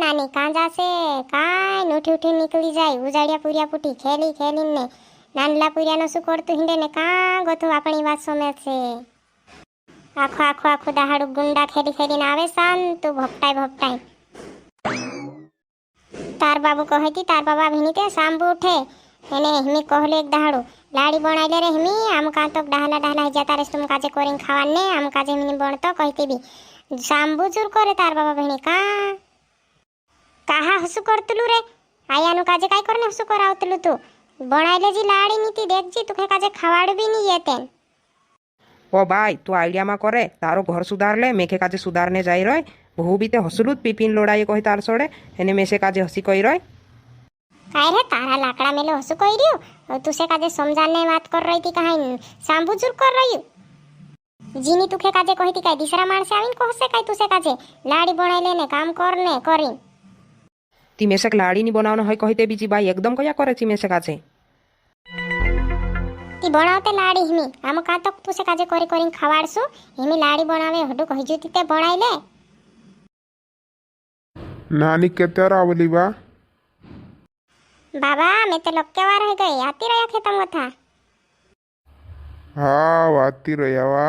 नानी कहाँ जासे काई उठी उठी निकली जाए उजाड़िया पूरिया पुटी खेली खेली ने नानला पूरिया नो शू करतु हिंडे ने कां गोथु अपनी बात सोमे छे आखो आखो आखो दहाड़ू गुंडा खेली खेली ने आवे शांतु भपटाई भपटाई तार बाबू कहे थी तार बाबा भीनीते सांबू उठे एने हिमी कहले एक दहाड़ू लाड़ी बनाइले रे हिमी आम का तो डहला डहला जाता रे तुम काजे कोरिंग खावाने आम काजे हिमी बनतो कहती भी सांबू चूर करे तार बाबा भीनी का काहा हसु करतलु रे आयानु काजे काय करने हसु करावतलु तू बनाइले जी लाड़ी नीति देख जी तुखे काजे खवाड़ भी नहीं येते ओ भाई तू आइडिया मा करे तारो घर सुधार ले मेखे काजे सुधारने जाई रय बहु बीते हसुलुत पिपिन लोड़ाई कही तार सोड़े एने मेसे काजे हसी कही रय काय रे तारा लाकड़ा मेले हसु कही रियो और तुसे काजे समझाने बात कर रही थी कहां सांबू चूर कर रही जीनी तुखे काजे कही थी काय दूसरा माणसे आवीन को हसे काय तुसे काजे लाड़ी बनाइले ने काम करने करी ती मेसेक लाड़ी नी बनावनो है कहते बीजी बाई एकदम कया करे ती मेसे काजे ती बनावते लाड़ी हिमी आम का तो तुसे काजे करी करी खवाड़सु हिमी लाड़ी बनावे हडू कही जुती ते बनाइले नानी केतर आवली बा बाबा मैं तो लक्केवा रह गई आती रहा खेतम था हाँ वाती रहा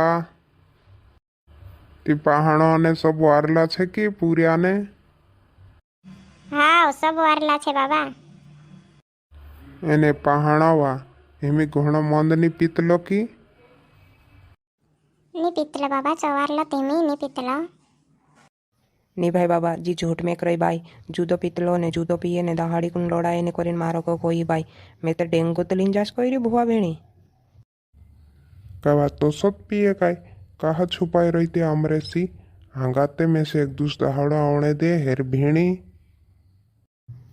ती पहाड़ों ने सब वारला छे कि पूरिया ने हाँ सब वारला छे बाबा एने पहाड़ा वा हिमी घणो मंद नी पीतलो की नी पीतलो बाबा चवारला तेमी नी पीतलो नी भाई बाबा जी झूठ में करई भाई जूदो पीतलो ने जूदो पीए ने दहाड़ी कुन लोड़ाए ने करीन मारो को कोई भाई मैं तो डेंगू तो लिंजास कोई री भुआ भेणी कहवा तो सब पिए काय कहा छुपाई रहते अमरेसी हंगाते में से एक दूसरा दहाड़ा आवने दे हेर भीणी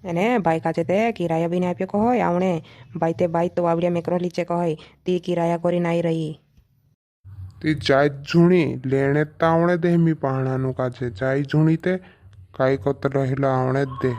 एने भाई काचे ते किराया भी नापे को होय आवणे भाई ते भाई तो आवड़िया मेकरो लीचे को होय ती किराया करी नाई रही ती जाय झुणी लेने तावणे दे मी पहाड़ा नु काजे जाय झुणी ते काय कोत रहिला आवणे दे